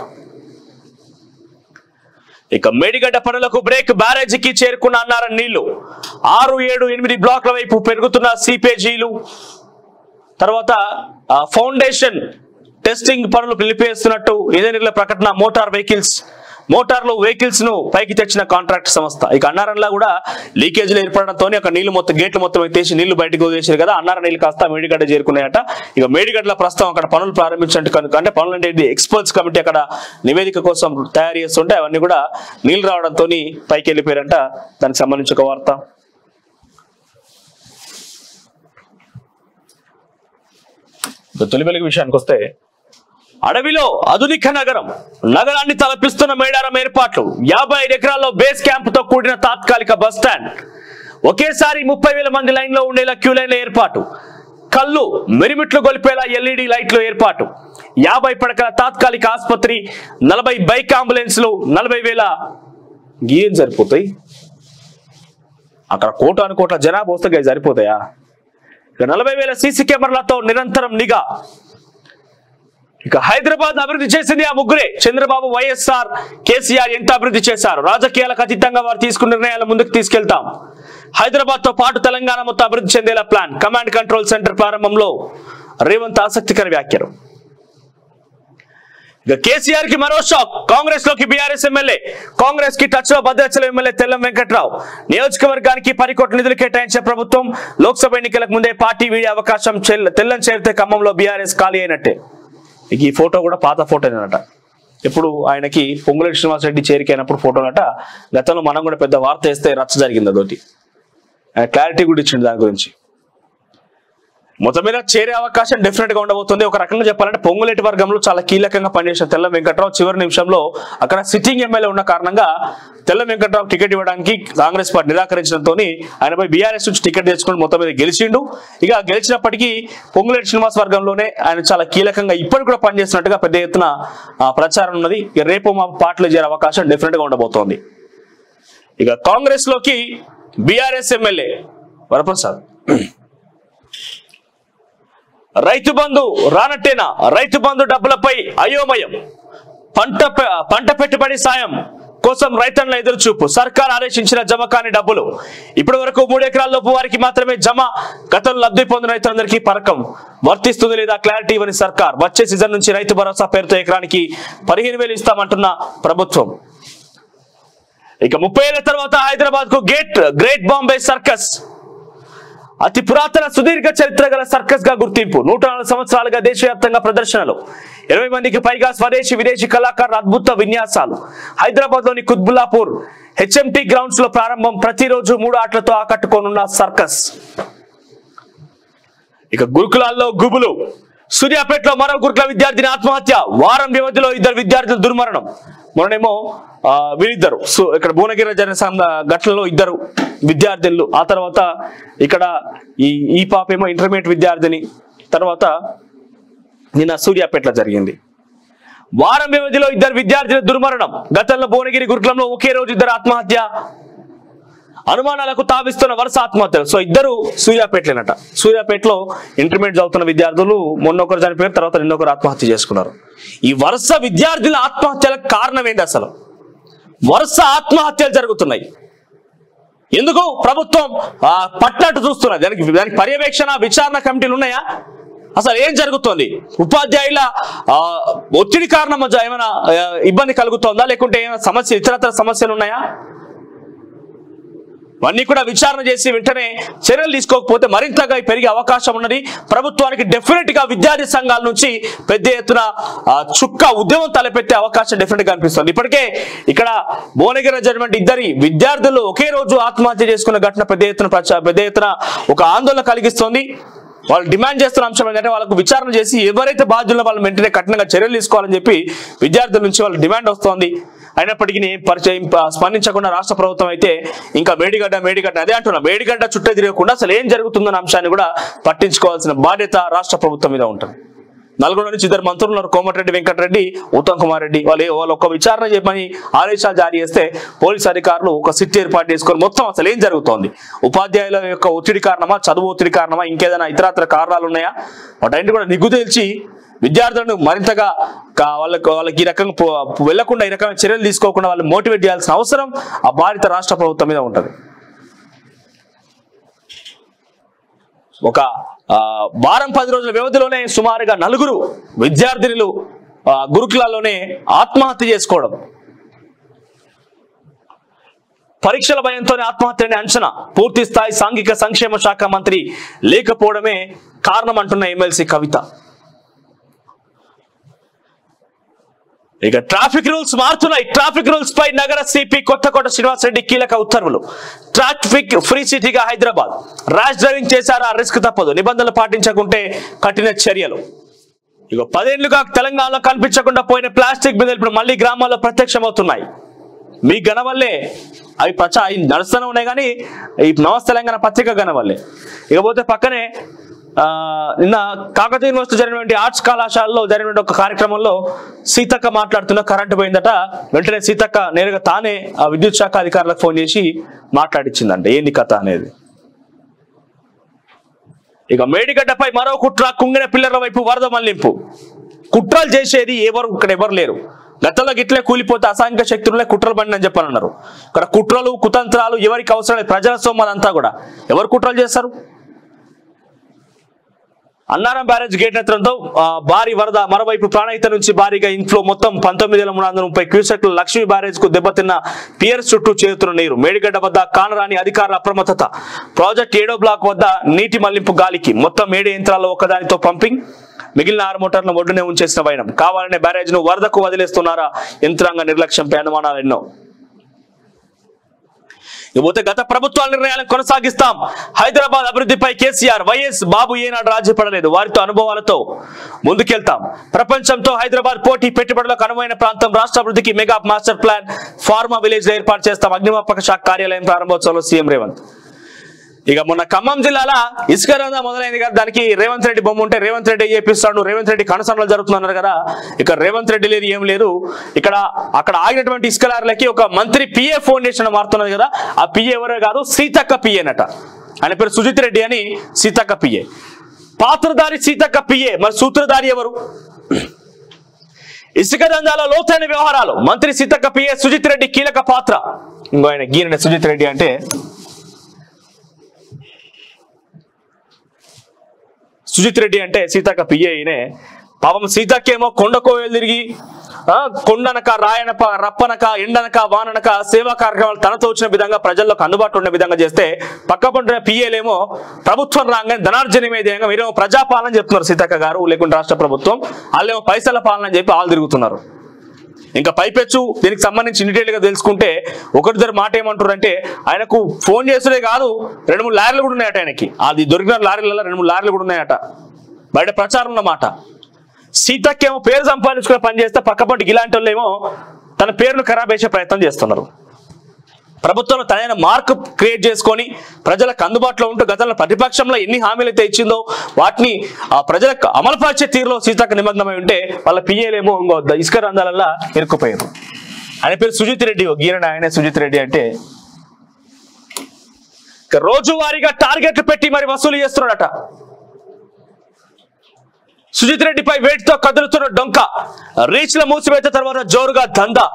ఇక మేడిగడ్డ పనులకు బ్రేక్. బ్యారేజీకి చేరుకున్న అన్నారని నీళ్లు. 6, 7, 8 బ్లాక్ల వైపు పెరుగుతున్న సీపేజీలు. తర్వాత ఫౌండేషన్ టెస్టింగ్ పనులు నిలిపేస్తున్నట్టు ఇంజనీర్ల ప్రకటన. మోటార్లు వెహికల్స్ ను పైకి తెచ్చిన కాంట్రాక్ట్ సంస్థ. ఇక అన్నారంలో కూడా లీకేజీలు ఏర్పడడంతో అక్కడ నీళ్లు గేట్లు మొత్తం ఎత్తేసి నీళ్లు బయటకు వదిలేసారు కదా. అన్నారం నీళ్లు కాస్త మేడిగడ్డ చేరుకున్నాయట. ఇక మేడిగడ్డలో ప్రస్తుతం అక్కడ పనులు ప్రారంభించినట్టు కనుక, అంటే పనులు అంటే ఎక్స్పర్ట్స్ కమిటీ అక్కడ నివేదిక కోసం తయారు చేస్తుంటే అవన్నీ కూడా నీళ్లు రావడంతో పైకి వెళ్ళిపోయారంట. దానికి సంబంధించి ఒక వార్త. తొలి వెలుగు విషయానికి వస్తే, అడవిలో ఆధునిక నగరాన్ని తలపిస్తున్న మేడారం ఏర్పాట్లు. 55 ఎకరాల్లో బేస్ క్యాంప్ తో కూడిన తాత్కాలిక బస్ స్టాండ్. ఒకేసారి 30,000 మంది లైన్ లో ఉండేలా క్యూ లైన్ల ఏర్పాటు. కళ్ళు మిరిమిట్లు గొలిపేలా LED లైట్లు ఏర్పాటు. 50 పడకల తాత్కాలిక ఆసుపత్రి. 40 బైక్ అంబులెన్స్లు. 40,000 ఏం సరిపోతాయి? అక్కడ కోట్ల జనాభా వస్తే సరిపోతాయా? 40,000 సీసీ కెమెరాలతో నిరంతరం నిఘా. ఇక హైదరాబాద్ అభివృద్ధి చేసింది ఆ ముగ్గురే. చంద్రబాబు, వైఎస్ఆర్, కేసీఆర్ ఎంత అభివృద్ధి చేశారు? రాజకీయాలకు అతీతంగా వారు తీసుకున్న నిర్ణయాలు ముందుకు తీసుకెళ్తాం. హైదరాబాద్ తో పాటు తెలంగాణ మొత్తం అభివృద్ధి చెందేలా ప్లాన్. కమాండ్ కంట్రోల్ సెంటర్ ప్రారంభంలో రేవంత్ ఆసక్తికర వ్యాఖ్యలు. ఇక కేసీఆర్ కి మరో షాక్. కాంగ్రెస్ లోకి బీఆర్ఎస్ ఎమ్మెల్యే. కాంగ్రెస్ కి టచ్ లో భద్రాచలం ఎమ్మెల్యే తెల్లం వెంకట్రావు. నియోజకవర్గానికి 10 కోట్ల నిధులు కేటాయించే ప్రభుత్వం. లోక్సభ ఎన్నికలకు ముందే పార్టీ వీడే అవకాశం. తెల్లం చేరితే ఖమ్మంలో బీఆర్ఎస్ ఖాళీ అయినట్టే. ఇక ఈ ఫోటో కూడా పాత ఫోటోనేనట. ఇప్పుడు ఆయనకి పొంగులేటి శ్రీనివాసరెడ్డి చేరికైనప్పుడు ఫోటోనట. గతంలో మనం కూడా పెద్ద వార్త వేస్తే రచ్చ జరిగింది. అదొకటి క్లారిటీ కూడా ఇచ్చింది దాని గురించి. మొత్తం మీద చేరే అవకాశం డెఫినెట్ గా ఉండబోతుంది. ఒక రకంగా చెప్పాలంటే పొంగులేటి వర్గంలో చాలా కీలకంగా పనిచేసిన తెల్లం వెంకట్రావు చివరి నిమిషంలో అక్కడ సిట్టింగ్ ఎమ్మెల్యే ఉన్న కారణంగా తెల్లం వెంకట్రావు టికెట్ ఇవ్వడానికి కాంగ్రెస్ పార్టీ నిరాకరించడంతో ఆయనపై బీఆర్ఎస్ నుంచి టికెట్ తెచ్చుకుని మొత్తం మీద గెలిచిండు. ఇక గెలిచినప్పటికీ పొంగులేటి శ్రీనివాస్ వర్గంలోనే ఆయన చాలా కీలకంగా ఇప్పటికి కూడా పనిచేస్తున్నట్టుగా పెద్ద ఎత్తున ప్రచారం ఉన్నది. ఇక రేపు మా పార్టీలో చేరే అవకాశం డెఫినెట్ గా ఉండబోతోంది. ఇక కాంగ్రెస్ లోకి బీఆర్ఎస్ ఎమ్మెల్యే వరప్రసాద్. రైతు బంధు రానట్టేనా? రైతు బంధు డబ్బులపై అయోమయం. పంట పెట్టుబడి సాయం కోసం రైతన్నుల ఎదురుచూపు. సర్కార్ ఆదేశించిన జమ కాని డబ్బులు. ఇప్పటి వరకు 3 ఎకరాల లోపు వారికి మాత్రమే జమ. గతంలో లబ్ధి పొందిన రైతులందరికీ పథకం వర్తిస్తుంది లేదా క్లారిటీ ఇవ్వని సర్కార్. వచ్చే సీజన్ నుంచి రైతు భరోసా పేరుతో ఎకరానికి 15,000 ఇస్తామంటున్న ప్రభుత్వం. ఇక 30 ఏళ్ల తర్వాత హైదరాబాద్ కు గ్రేట్ బాంబే సర్కస్. అతి పురాతన సుదీర్ఘ చరిత్ర గల సర్కస్ గా గుర్తింపు. 104 సంవత్సరాలుగా దేశవ్యాప్తంగా ప్రదర్శనలు. 20 మందికి పైగా స్వదేశీ విదేశీ కళాకారుల అద్భుత విన్యాసాలు. హైదరాబాద్ లోని కుత్బుల్లాపూర్ హెచ్ఎంటీ గ్రౌండ్స్ లో ప్రారంభం. ప్రతిరోజు 3 ఆటలతో ఆకట్టుకోనున్న సర్కస్. ఇక గురుకులాల్లో గుబులు. సూర్యాపేటలో మరో గురుకుల విద్యార్థిని ఆత్మహత్య. వారం వ్యవధిలో 2 విద్యార్థులు దుర్మరణం. మొన్ననేమో వీరిద్దరు ఇక్కడ భువనగిరి జరిగిన ఘటనలో 2 విద్యార్థులు. ఆ తర్వాత ఇక్కడ ఈ పాప ఏమో ఇంటర్మీడియట్ విద్యార్థిని. తర్వాత నిన్న సూర్యాపేటలో జరిగింది. వారం వ్యవధిలో 2 విద్యార్థులు దుర్మరణం. గతంలో భువనగిరి గురుకులంలో ఒకే రోజు 2 ఆత్మహత్య. అనుమానాలకు తావిస్తున్న వరుస ఆత్మహత్యలు. సో 2 సూర్యాపేటలేనట. సూర్యాపేటలో ఇంటర్మీడియట్ చదువుతున్న విద్యార్థులు మొన్నొకరు చనిపోయారు, తర్వాత నిన్నొకరు ఆత్మహత్య చేసుకున్నారు. ఈ వరుస విద్యార్థుల ఆత్మహత్యలకు కారణం ఏంటి? అసలు వరుస ఆత్మహత్యలు జరుగుతున్నాయి. ఎందుకు ప్రభుత్వం పట్టినట్టు చూస్తున్నది? దానికి పర్యవేక్షణ విచారణ కమిటీలు ఉన్నాయా? అసలు ఏం జరుగుతోంది? ఉపాధ్యాయుల ఒత్తిడి కారణం ఏమైనా ఇబ్బంది కలుగుతోందా, లేకుంటే ఏమైనా ఇతరత్ర సమస్యలు ఉన్నాయా? అన్ని కూడా విచారణ చేసి వెంటనే చర్యలు తీసుకోకపోతే మరింతగా పెరిగే అవకాశం ఉన్నది. ప్రభుత్వానికి డెఫినెట్ గా విద్యార్థి సంఘాల నుంచి పెద్ద ఎత్తున చుక్క ఉద్యమం తలపెట్టే అవకాశం డెఫినెట్ గా కనిపిస్తుంది. ఇప్పటికే ఇక్కడ భువనగిరి జరిగిన 2 విద్యార్థులు ఒకే రోజు ఆత్మహత్య చేసుకున్న ఘటన పెద్ద ఎత్తున ఒక ఆందోళన కలిగిస్తోంది. వాళ్ళు డిమాండ్ చేస్తున్న అంశం ఏంటంటే వాళ్ళకు విచారణ చేసి ఎవరైతే బాధ్యుల్లో వాళ్ళు వెంటనే కఠినంగా చర్యలు తీసుకోవాలని చెప్పి విద్యార్థుల నుంచి వాళ్ళ డిమాండ్ వస్తోంది. అయినప్పటికీ స్పందించకుండా రాష్ట్ర ప్రభుత్వం అయితే ఇంకా మేడిగడ్డ అదే అంటున్నా, మేడిగడ్డ చుట్టే తిరగకుండా అసలు ఏం జరుగుతుందన్న అంశాన్ని కూడా పట్టించుకోవాల్సిన బాధ్యత రాష్ట్ర ప్రభుత్వం మీద ఉంటుంది. నల్గొండ నుంచి 2 మంత్రులు ఉన్నారు, కోమటిరెడ్డి వెంకటరెడ్డి, ఉత్తమ్ కుమార్ రెడ్డి. వాళ్ళు ఒక విచారణ చేయమని ఆదేశాలు జారీ చేస్తే పోలీసు అధికారులు ఒక సిట్ ఏర్పాటు చేసుకొని మొత్తం అసలు ఏం జరుగుతోంది, ఉపాధ్యాయుల యొక్క ఒత్తిడి కారణమా, చదువు ఒత్తిడి కారణమా, ఇంకేదైనా ఇతరత్ర కారణాలు ఉన్నాయా, వాటన్నిటి కూడా నిగ్గు తేల్చి విద్యార్థులను మరింతగా వాళ్ళకి ఈ రకంగా వెళ్లకుండా ఈ రకమైన చర్యలు తీసుకోకుండా వాళ్ళు మోటివేట్ చేయాల్సిన అవసరం ఆ బాధిత రాష్ట్ర ప్రభుత్వం మీద ఉంటుంది. ఒక వారం 10 రోజుల వ్యవధిలోనే సుమారుగా 4 విద్యార్థినులు గురుకులాల్లోనే ఆత్మహత్య చేసుకోవడం. పరీక్షల భయంతోనే ఆత్మహత్యని అంచనా. పూర్తి స్థాయి సాంఘిక సంక్షేమ శాఖ మంత్రి లేకపోవడమే కారణం అంటున్న ఎమ్మెల్సీ కవిత. ఇక ట్రాఫిక్ రూల్స్ మారుతున్నాయి. ట్రాఫిక్ రూల్స్ పై నగర సిపి కొత్తకోట శ్రీనివాసరెడ్డి కీలక ఉత్తర్వులు. ట్రాఫిక్ ఫ్రీ సిటీగా హైదరాబాద్. ర్యాష్ డ్రైవింగ్ చేశారా రిస్క్ తప్పదు, నిబంధనలు పాటించకుంటే కఠిన చర్యలు. ఇక 10 ఏళ్లుగా తెలంగాణలో కనిపించకుండా పోయిన ప్లాస్టిక్ బిందెలు ఇప్పుడు మళ్ళీ గ్రామాల్లో ప్రత్యక్షమవుతున్నాయి. మీ గణ వల్లే అవి నడుస్తూనే ఉన్నాయి, కానీ ఈ నమస్తే తెలంగాణ పత్రిక గణ వల్లే. ఇకపోతే పక్కనే నిన్న కాకతీయ యూనివర్సిటీ జరిగినటువంటి ఆర్ట్స్ కళాశాలలో జరిగిన ఒక కార్యక్రమంలో సీతక్క మాట్లాడుతున్న కరెంటు పోయిందట. వెంటనే సీతక్క నేరుగా తానే ఆ విద్యుత్ శాఖ అధికారులకు ఫోన్ చేసి మాట్లాడించిందంట ఏంది కథ అనేది. ఇక మేడిగడ్డపై మరో కుట్ర. కుంగిన పిల్లల వైపు వరద మళ్లింపు. కుట్రలు చేసేది ఇక్కడ ఎవరు లేరు. గతంలో గిట్లే కూలిపోతే అసాంఘిక శక్తులే కుట్రలు బండి అని చెప్పాలన్నారు. ఇక్కడ కుట్రలు కుతంత్రాలు ఎవరికి అవసరం లేదు. ప్రజల సొమ్ము అంతా కూడా ఎవరు కుట్రలు చేస్తారు? అన్నారం బ్యారేజ్ గేట్ ఎత్తడంతో భారీ వరద, మరోవైపు ప్రాణహిత నుంచి భారీగా ఇన్ఫ్లో. మొత్తం 19,330 క్యూసెక్ల లక్ష్మీ బ్యారేజ్ కు దెబ్బతిన్న పియర్స్ చుట్టూ చేరుతున్న నీరు. మేడిగడ్డ వద్ద కానరాని అధికారుల అప్రమత్తత. ప్రాజెక్ట్ 7వ బ్లాక్ వద్ద నీటి మళ్లింపు గాలికి. మొత్తం 7 యంత్రాల్లో ఒకదానితో పంపింగ్. మిగిలిన 6 మోటార్లను ఒడ్డునే ఉంచేసిన వైనం. కావాలనే బ్యారేజ్ ను వరదకు వదిలేస్తున్నారా? యంత్రాంగ నిర్లక్ష్యంపై అనుమానాలు ఎన్నో. ఇకపోతే గత ప్రభుత్వాల నిర్ణయాలను కొనసాగిస్తాం. హైదరాబాద్ అభివృద్ధిపై కేసీఆర్, వైఎస్ బాబు ఏనాడు రాజీపడలేదు. వారితో అనుభవాలతో ముందుకెళ్తాం. ప్రపంచంతో హైదరాబాద్ పోటీ, పెట్టుబడులకు అనువైన ప్రాంతం. రాష్ట్ర అభివృద్ధికి mega master plan. Pharma village లో ఏర్పాటు చేస్తాం. అగ్నిమాపక శాఖ కార్యాలయం ప్రారంభోత్సవంలో సీఎం రేవంత్. ఇక మొన్న ఖమ్మం జిల్లాలో ఇసుక రంగం మొదలైంది కదా, దానికి రేవంత్ రెడ్డి బొమ్మ ఉంటే రేవంత్ రెడ్డి చేపిస్తాడు, రేవంత్ రెడ్డి కనసనలు జరుగుతున్నారు కదా. ఇక రేవంత్ రెడ్డి లేదు, ఏం లేదు. అక్కడ ఆగినటువంటి ఇసుక లారీలకి ఒక మంత్రి పిఏ ఫౌండేషన్ మారుతున్నది కదా. ఆ పిఏ ఎవరో కాదు, సీతక్క పిఏనట. ఆయన పేరు సుజిత్ రెడ్డి అని. సీతక్క పిఏ, పాత్రధారి సీతక్క పిఏ. మరి సూత్రధారి ఎవరు? ఇసుక దందాలో లోతైన వ్యవహారాలు. మంత్రి సీతక్క పిఏ సుజిత్ రెడ్డి కీలక పాత్ర. ఇంకో ఆయన గీరనే సుజిత్ రెడ్డి అంటే సుజిత్ రెడ్డి అంటే సీతక్క పిఏనే. పాపం సీతక్కేమో కొండకోయలు తిరిగి కొండనక, రాయనక, రప్పనక, ఎండనక, వాననక సేవా కార్యక్రమాలు తనతో వచ్చిన విధంగా ప్రజల్లోకి అందుబాటులో ఉన్న విధంగా చేస్తే, పక్కపంటున్న పిఏలేమో ప్రభుత్వం రాగానే ధనార్జనమే ధ్యేయంగా మీరేమో ప్రజాపాలన చెప్తున్నారు సీతక్క గారు, లేకుంటే రాష్ట్ర ప్రభుత్వం. వాళ్ళేమో పైసల పాలన అని చెప్పి వాళ్ళు తిరుగుతున్నారు. ఇంకా పైపెచ్చు దీనికి సంబంధించి డీటెయిల్ గా తెలుసుకుంటే ఒకరిద్దరు మాట ఏమంటారు అంటే, ఆయనకు ఫోన్ చేసుడే కాదు 2-3 లారీలు కూడా ఉన్నాయట ఆయనకి. అది దొరికిన లారీలలో 2-3 లారీలు కూడా ఉన్నాయట. బయట ప్రచారం అన్నమాట. సీతక్కేమో పేరు సంపాదించుకునే పని చేస్తే, పక్కపంటికి ఇలాంటి వాళ్ళు ఏమో తన పేరును ఖరాబ్ చేసే ప్రయత్నం చేస్తున్నారు. ప్రభుత్వంలో తనైన మార్క్ క్రియేట్ చేసుకొని ప్రజలకు అందుబాటులో ఉంటూ గతంలో ప్రతిపక్షంలో ఎన్ని హామీలు అయితే ఇచ్చిందో వాటిని ప్రజలకు అమలుపరిచే తీరులో సీతక్క నిమగ్నమై ఉంటే, వాళ్ళ పిఏలేమో ఇంకో ఇసుక రంధ్రాలలో ఇరుక్కుపోయారు. ఆయన పేరు సుజిత్ రెడ్డి, గీరణ ఆయనే సుజిత్ రెడ్డి అంటే. రోజువారీగా టార్గెట్లు పెట్టి మరి వసూలు చేస్తున్నాడట. సుజిత్ రెడ్డిపై వేటితో కదులుతున్న డొంక. రీచ్ల మూసివేత తర్వాత జోరుగా దందా.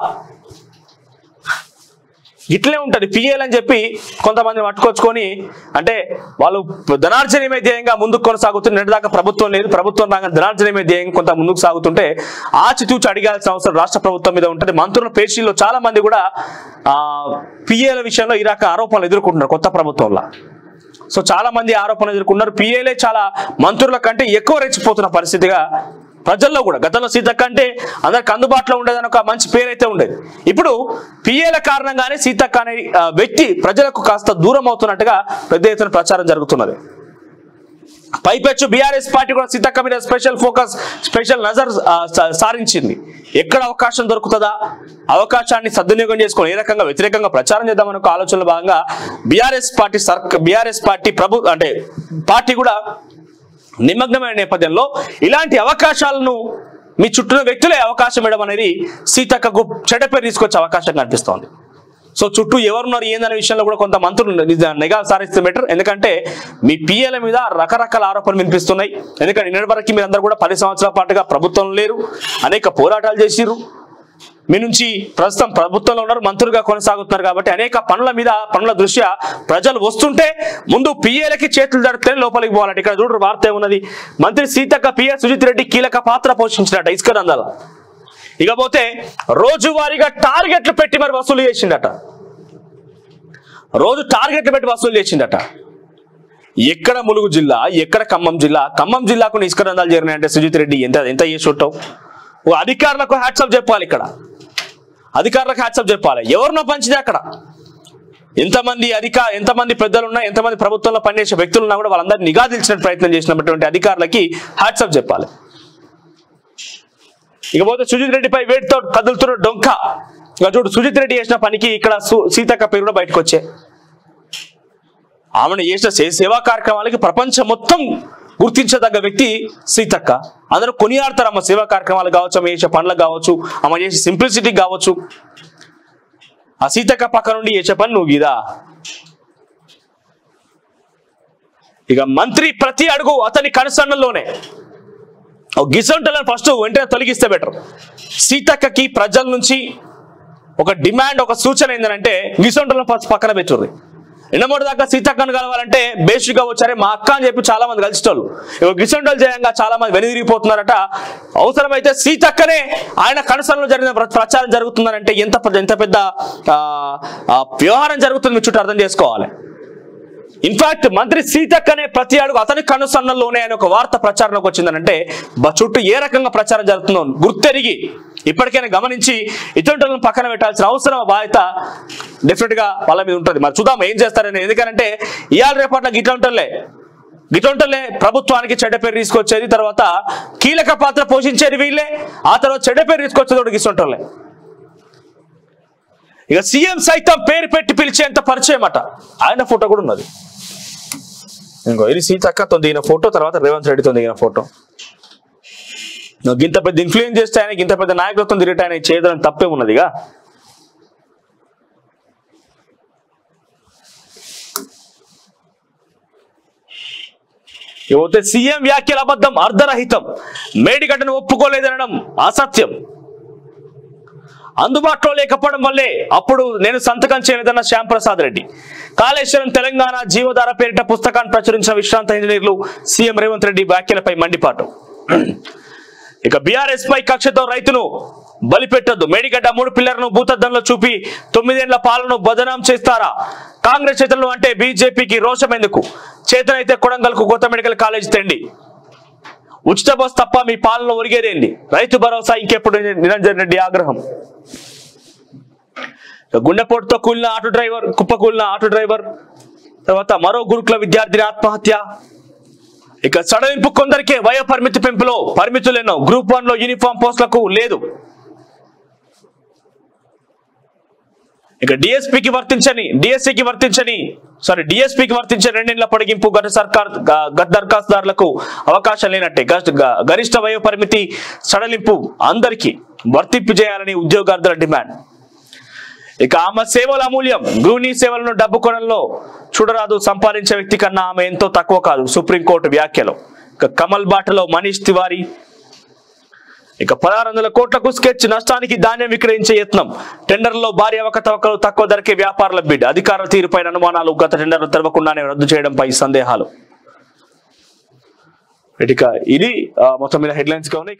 ఇట్లే ఉంటది. పిఏలు అని చెప్పి కొంతమంది పట్టుకొచ్చుకొని, అంటే వాళ్ళు ధనార్జనమే ధ్యేయంగా ముందుకు కొనసాగుతుంది. నేటిదాకా ప్రభుత్వం లేదు, ప్రభుత్వం రాగా ధనార్జనమే ధ్యేయంగా కొంత ముందుకు సాగుతుంటే ఆచితూచి అడిగాల్సిన అవసరం రాష్ట్ర ప్రభుత్వం మీద ఉంటుంది. మంత్రుల పేషీల్లో చాలా మంది కూడా పిఏల విషయంలో ఈ రకం ఆరోపణలు ఎదుర్కొంటున్నారు కొత్త ప్రభుత్వంలో. సో చాలా మంది ఆరోపణలు ఎదుర్కొన్నారు. పిఏలే చాలా మంత్రుల కంటే ఎక్కువ రెచ్చిపోతున్న పరిస్థితిగా ప్రజల్లో కూడా. గతంలో సీతక్క అంటే అందరికి అందుబాటులో ఉండేదని ఒక మంచి పేరైతే ఉండేది. ఇప్పుడు పిఏల కారణంగానే సీతక్క అనే వ్యక్తి ప్రజలకు కాస్త దూరం అవుతున్నట్టుగా పెద్ద ఎత్తున ప్రచారం జరుగుతున్నది. పైపెచ్చు బీఆర్ఎస్ పార్టీ కూడా సీతక్క మీద స్పెషల్ నజర్ సారించింది. ఎక్కడ అవకాశం దొరుకుతుందా, అవకాశాన్ని సద్వినియోగం చేసుకొని ఏ రకంగా వ్యతిరేకంగా ప్రచారం చేద్దామని ఒక ఆలోచనలో భాగంగా బీఆర్ఎస్ పార్టీ కూడా నిమగ్నమైన నేపథ్యంలో ఇలాంటి అవకాశాలను మీ చుట్టూ వ్యక్తులే అవకాశం ఇవ్వడం అనేది సీతక్కకు చెడ్డ పేరు తీసుకొచ్చే అవకాశం కనిపిస్తోంది. సో చుట్టూ ఎవరున్నారు ఏందనే విషయంలో కూడా కొంత మంత్రులు నిఘా సారిస్తే బెటర్. ఎందుకంటే మీ పిఏల మీద రకరకాల ఆరోపణలు వినిపిస్తున్నాయి. ఎందుకంటే నిన్నటి వరకు మీరందరూ కూడా 10 సంవత్సరాల పాటుగా ప్రభుత్వంలో లేరు, అనేక పోరాటాలు చేసిర్రు. మీ నుంచి ప్రస్తుతం ప్రభుత్వంలో ఉన్నారు, మంత్రులుగా కొనసాగుతున్నారు. కాబట్టి అనేక పనుల దృష్ట్యా ప్రజలు వస్తుంటే ముందు పిఏలకి చేతులు జడితేనే లోపలికి పోవాలంటే. ఇక్కడ చూడరు వార్త ఏమున్నది, మంత్రి సీతక్క పిఏ సుజిత్ రెడ్డి కీలక పాత్ర పోషించినట్ట ఇసుక దందాల. ఇకపోతే రోజువారీగా టార్గెట్లు పెట్టి మరి వసూలు చేసిండట. రోజు టార్గెట్లు పెట్టి వసూలు చేసిండట. ఎక్కడ ములుగు జిల్లా, ఎక్కడ ఖమ్మం జిల్లా. ఖమ్మం జిల్లాకు ఇసుక దందాలు చేరినాయంటే సుజిత్ రెడ్డి ఎంత చేసి ఉంటావు. అధికారులకు హ్యాట్సాప్ చెప్పాలి. ఇక్కడ అధికారులకు హ్యాట్సాప్ చెప్పాలి. ఎవరినో పంచిదే అక్కడ. ఎంతమంది పెద్దలున్నా, ఎంతమంది ప్రభుత్వంలో పనిచేసే వ్యక్తులున్నా కూడా వాళ్ళందరినీ నిఘా దిల్చిన ప్రయత్నం చేసినటువంటి అధికారులకి హ్యాట్సాప్ చెప్పాలి. ఇకపోతే సుజిత్ రెడ్డిపై వేటితో కదులుతున్న డొంక. ఇక చూడు, సుజిత్ రెడ్డి చేసిన పనికి ఇక్కడ సీతక్క పేరు కూడా బయటకు వచ్చే. ఆమెను చేసిన సేవా కార్యక్రమాలకి ప్రపంచం మొత్తం గుర్తించదగ్గ వ్యక్తి సీతక్క. అందరూ కొనియాడతారు అమ్మ సేవా కార్యక్రమాలు కావచ్చు, ఆమె చేసే పనులకు కావచ్చు, ఆమె చేసే సింప్లిసిటీ కావచ్చు. ఆ సీతక్క పక్క నుండి చేసే పని నువ్వు గీదా. ఇక మంత్రి ప్రతి అడుగు అతని కనుసన్నల్లోనే. గిసంటలను ఫస్ట్ వెంటనే తొలగిస్తే బెటర్. సీతక్కకి ప్రజల నుంచి ఒక డిమాండ్, ఒక సూచన ఏంటంటే గిసంటలను ఫస్ట్ పక్కన పెట్టుర్రి. నిన్నమోటి దాకా సీతక్కను కలవాలంటే బేసిక్గా వచ్చారే మా అక్క అని చెప్పి చాలా మంది కలిసేటోళ్ళు. గిసంటోళ్ళు చేయంగా చాలా మంది వెనుదిరిగిపోతున్నారట. అవసరమైతే సీతక్కనే ఆయన కనసంలో జరిగిన ప్రచారం జరుగుతుందనంటే ఎంత పెద్ద వ్యవహారం జరుగుతుంది మీ చుట్టూ అర్థం చేసుకోవాలి. ఇన్ఫాక్ట్ మంత్రి సీతక్కనే ప్రతి అడుగు అతని కనుసన్నల్లోనే ఆయన ఒక వార్త ప్రచారంలోకి వచ్చిందనంటే చుట్టూ ఏ రకంగా ప్రచారం జరుగుతుందో గుర్తెరిగి ఇప్పటికైనా గమనించి ఇటువంటి పక్కన పెట్టాల్సిన అవసరం బాధ్యత డెఫినెట్ గా వాళ్ళ మీద ఉంటుంది. మరి చూద్దాం ఏం చేస్తారని. ఎందుకంటే ఇవాళ రేపట్ల గిట్లుంటలే ప్రభుత్వానికి చెడ్డ పేరు తీసుకొచ్చేది, తర్వాత కీలక పాత్ర పోషించేది వీళ్ళే, ఆ తర్వాత చెడ్డ పేరు తీసుకొచ్చేది గిట్లుంటలే. ఇక సీఎం సైతం పేరు పెట్టి పిలిచేంత పరిచయం అట. ఆయన ఫోటో కూడా ఉన్నది. ఇంకో ఇది సీతక్కతో దిగిన ఫోటో, తర్వాత రేవంత్ రెడ్డితో దిగిన ఫోటో. ఇంత పెద్ద ఇన్ఫ్లుయెన్స్ చేస్తే ఆయనకి ఇంత పెద్ద నాయకత్వం తిరిగి ఆయన చేయడం తప్పే ఉన్నదిగా. ఇకపోతే సీఎం వ్యాఖ్యల అబద్ధం, అర్ధరహితం, మేడిగడ్డను ఒప్పుకోలేదనడం అసత్యం, అందుబాటులో లేకపోవడం వల్లే అప్పుడు నేను సంతకం చేయలేదన్న శ్యాంప్రసాద్ రెడ్డి. కాళేశ్వరం తెలంగాణ జీవధార పేరిట పుస్తకాన్ని ప్రచురించిన విశ్రాంత ఇంజనీర్లు సీఎం రేవంత్ రెడ్డి వ్యాఖ్యలపై మండిపాటు. ఇక బీఆర్ఎస్ పై కక్షతో రైతును బలిపెట్టొద్దు, మేడిగడ్డ 3 పిల్లర్లను భూతద్దంలో చూపి 9 ఏళ్ల పాలనను బదనాం చేస్తారా? కాంగ్రెస్ చేతుల్లో అంటే బీజేపీకి రోషం ఎందుకు? చేతనైతే కొడంగల్కు కొత్త మెడికల్ కాలేజ్ తెండి, ఉచిత బస్ తప్ప మీ పాలనలో ఒరిగేదేంది? రైతు భరోసా ఇంకెప్పుడు? నిరంజన్ రెడ్డి ఆగ్రహం. గుండెపోటుతో కుప్పకూలిన ఆటో డ్రైవర్, తర్వాత మరో గురుకుల విద్యార్థిని ఆత్మహత్య. ఇక సడలింపు కొందరికే వయో పరిమితి పెంపులో పరిమితులెన్నో, గ్రూప్ 1 లో యూనిఫామ్ పోస్టులకు లేదు. ఇక డిఎస్పీకి వర్తించని 2 ఏళ్ల పొడిగింపు గత దరఖాస్తుదారులకు అవకాశం లేనట్టే. గరిష్ట వయో పరిమితి సడలింపు అందరికీ వర్తింపు చేయాలని ఉద్యోగార్థుల డిమాండ్. ఇక ఆమె సేవల అమూల్యం, గృహిణి సేవలను డబ్బు కొనంలో చూడరాదు, సంపాదించే వ్యక్తి కన్నా ఆమె ఎంతో తక్కువ కాదు, సుప్రీంకోర్టు వ్యాఖ్యలు. ఇక కమల్ బాటలో మనీష్ తివారీ. ఇక 1600 కోట్లకు స్కెచ్ నష్టానికి ధాన్యం విక్రయించే యత్నం, టెండర్లో భారీ అవకతవకలు, తక్కువ ధరకే వ్యాపారుల బిడ్, అధికారుల తీరుపై అనుమానాలు, గత టెండర్లు తెరవకుండానే రద్దు చేయడంపై సందేహాలు. ఇక ఇది మొత్తం మీద హెడ్లైన్స్ గా ఉన్నాయి.